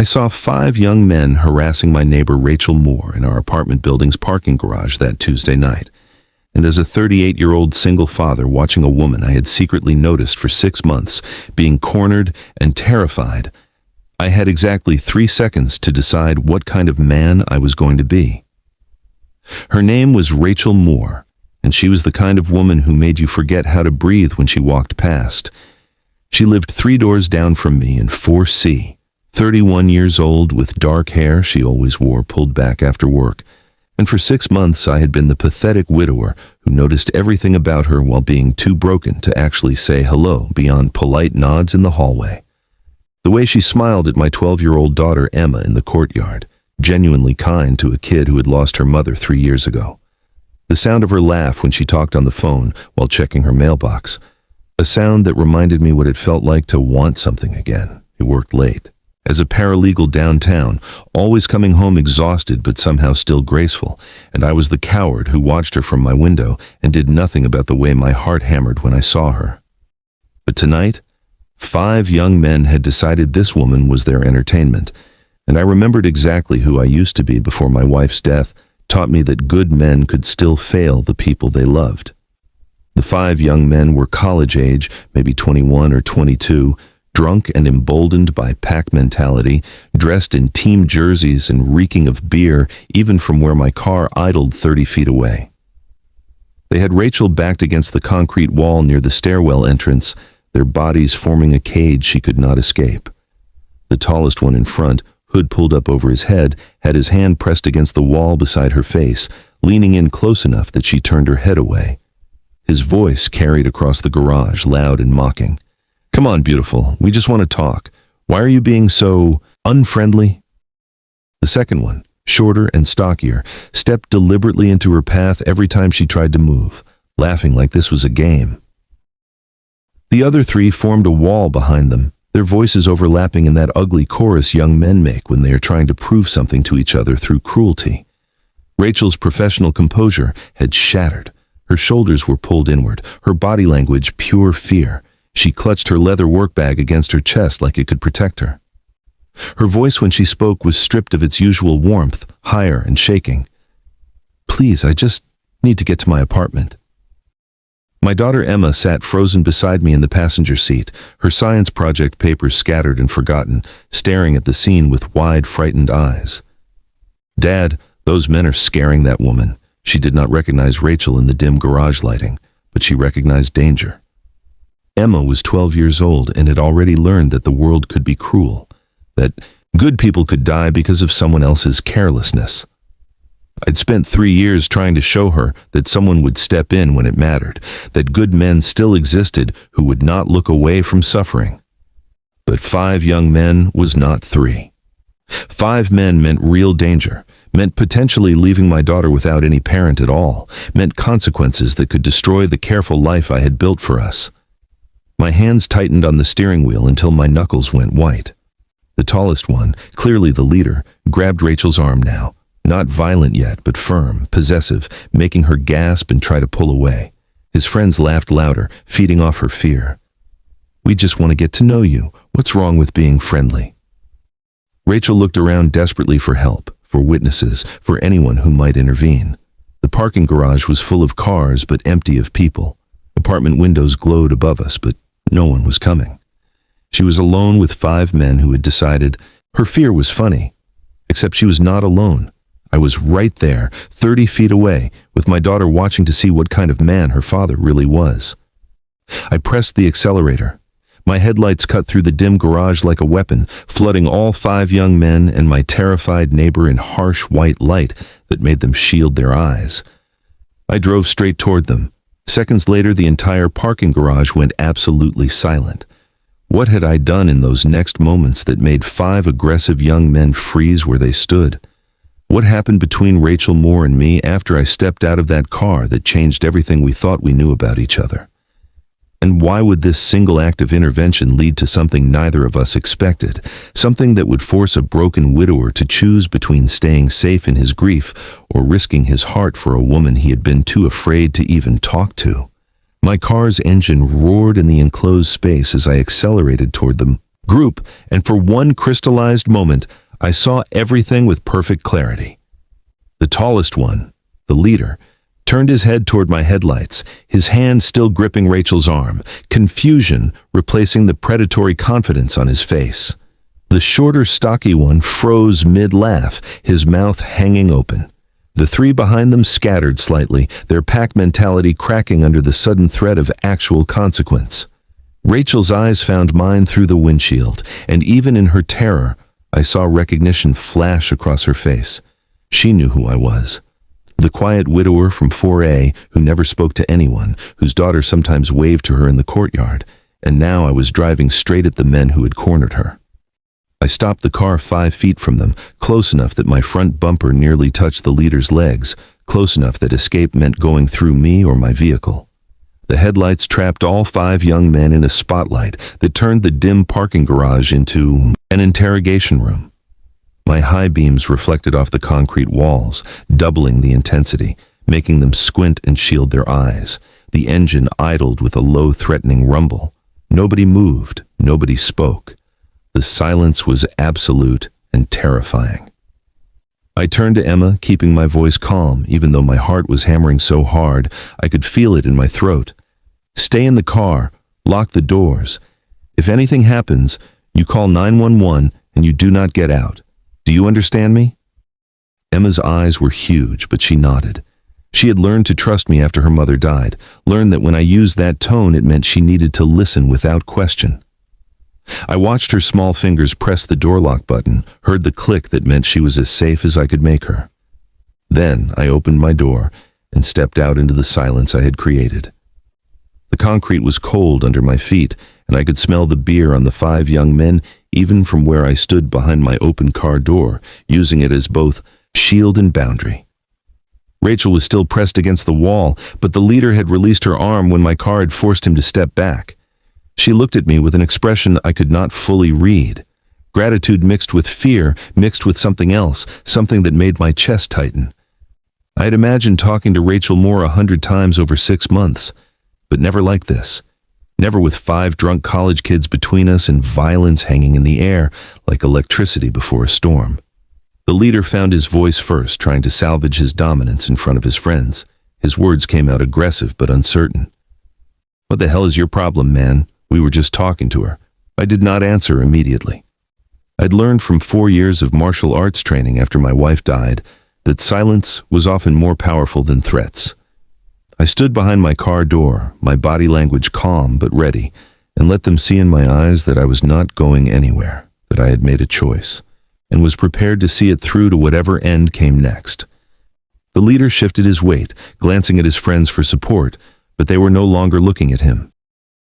I saw 5 young men harassing my neighbor Rachel Moore in our apartment building's parking garage that Tuesday night. And as a 38-year-old single father watching a woman I had secretly noticed for 6 months being cornered and terrified, I had exactly 3 seconds to decide what kind of man I was going to be. Her name was Rachel Moore, and she was the kind of woman who made you forget how to breathe when she walked past. She lived 3 doors down from me in 4C, 31 years old with dark hair she always wore pulled back after work, and for 6 months I had been the pathetic widower who noticed everything about her while being too broken to actually say hello beyond polite nods in the hallway. The way she smiled at my 12-year-old daughter Emma in the courtyard, genuinely kind to a kid who had lost her mother 3 years ago. The sound of her laugh when she talked on the phone while checking her mailbox, a sound that reminded me what it felt like to want something again. Who worked late, as a paralegal downtown, always coming home exhausted but somehow still graceful, and I was the coward who watched her from my window and did nothing about the way my heart hammered when I saw her. But tonight, 5 young men had decided this woman was their entertainment, and I remembered exactly who I used to be before my wife's death taught me that good men could still fail the people they loved. The 5 young men were college age, maybe 21 or 22, drunk and emboldened by pack mentality, dressed in team jerseys and reeking of beer even from where my car idled 30 feet away. They had Rachel backed against the concrete wall near the stairwell entrance, their bodies forming a cage she could not escape. The tallest one in front, hood pulled up over his head, had his hand pressed against the wall beside her face, leaning in close enough that she turned her head away. His voice carried across the garage, loud and mocking. "Come on, beautiful, we just want to talk. Why are you being so unfriendly?" The second one, shorter and stockier, stepped deliberately into her path every time she tried to move, laughing like this was a game. The other 3 formed a wall behind them, their voices overlapping in that ugly chorus young men make when they are trying to prove something to each other through cruelty. Rachel's professional composure had shattered. Her shoulders were pulled inward, her body language pure fear. She clutched her leather work bag against her chest like it could protect her. Her voice when she spoke was stripped of its usual warmth, higher and shaking. "Please, I just need to get to my apartment." My daughter Emma sat frozen beside me in the passenger seat, her science project papers scattered and forgotten, staring at the scene with wide, frightened eyes. "Dad, those men are scaring that woman." She did not recognize Rachel in the dim garage lighting, but she recognized danger. Emma was 12 years old and had already learned that the world could be cruel, that good people could die because of someone else's carelessness. I'd spent 3 years trying to show her that someone would step in when it mattered, that good men still existed who would not look away from suffering. But 5 young men was not 3. 5 men meant real danger, meant potentially leaving my daughter without any parent at all, meant consequences that could destroy the careful life I had built for us. My hands tightened on the steering wheel until my knuckles went white. The tallest one, clearly the leader, grabbed Rachel's arm now. Not violent yet, but firm, possessive, making her gasp and try to pull away. His friends laughed louder, feeding off her fear. "We just want to get to know you. What's wrong with being friendly?" Rachel looked around desperately for help, for witnesses, for anyone who might intervene. The parking garage was full of cars, but empty of people. Apartment windows glowed above us, but no one was coming. She was alone with 5 men who had decided her fear was funny, except she was not alone. I was right there, 30 feet away, with my daughter watching to see what kind of man her father really was. I pressed the accelerator. My headlights cut through the dim garage like a weapon, flooding all 5 young men and my terrified neighbor in harsh white light that made them shield their eyes. I drove straight toward them. Seconds later, the entire parking garage went absolutely silent. What had I done in those next moments that made 5 aggressive young men freeze where they stood? What happened between Rachel Moore and me after I stepped out of that car that changed everything we thought we knew about each other? And why would this single act of intervention lead to something neither of us expected, something that would force a broken widower to choose between staying safe in his grief or risking his heart for a woman he had been too afraid to even talk to? My car's engine roared in the enclosed space as I accelerated toward them, group, and for one crystallized moment, I saw everything with perfect clarity. The tallest one, the leader, turned his head toward my headlights, his hand still gripping Rachel's arm, confusion replacing the predatory confidence on his face. The shorter, stocky one froze mid-laugh, his mouth hanging open. The three behind them scattered slightly, their pack mentality cracking under the sudden threat of actual consequence. Rachel's eyes found mine through the windshield, and even in her terror, I saw recognition flash across her face. She knew who I was. The quiet widower from 4A who never spoke to anyone, whose daughter sometimes waved to her in the courtyard, and now I was driving straight at the men who had cornered her. I stopped the car 5 feet from them, close enough that my front bumper nearly touched the leader's legs, close enough that escape meant going through me or my vehicle. The headlights trapped all 5 young men in a spotlight that turned the dim parking garage into an interrogation room. My high beams reflected off the concrete walls, doubling the intensity, making them squint and shield their eyes. The engine idled with a low, threatening rumble. Nobody moved, nobody spoke. The silence was absolute and terrifying. I turned to Emma, keeping my voice calm, even though my heart was hammering so hard I could feel it in my throat. Stay in the car, lock the doors. If anything happens, you call 911 and you do not get out. Do you understand me? Emma's eyes were huge, but she nodded. She had learned to trust me after her mother died, learned that when I used that tone it meant she needed to listen without question. I watched her small fingers press the door lock button, heard the click that meant she was as safe as I could make her. Then I opened my door and stepped out into the silence I had created. The concrete was cold under my feet, and I could smell the beer on the 5 young men even from where I stood behind my open car door, using it as both shield and boundary. Rachel was still pressed against the wall, but the leader had released her arm when my car had forced him to step back. She looked at me with an expression I could not fully read. Gratitude mixed with fear, mixed with something else, something that made my chest tighten. I had imagined talking to Rachel Moore 100 times over 6 months, but never like this. Never with 5 drunk college kids between us and violence hanging in the air like electricity before a storm. The leader found his voice first, trying to salvage his dominance in front of his friends. His words came out aggressive but uncertain. "What the hell is your problem, man? We were just talking to her." I did not answer immediately. I'd learned from 4 years of martial arts training after my wife died that silence was often more powerful than threats. I stood behind my car door, my body language calm but ready, and let them see in my eyes that I was not going anywhere, that I had made a choice, and was prepared to see it through to whatever end came next. The leader shifted his weight, glancing at his friends for support, but they were no longer looking at him.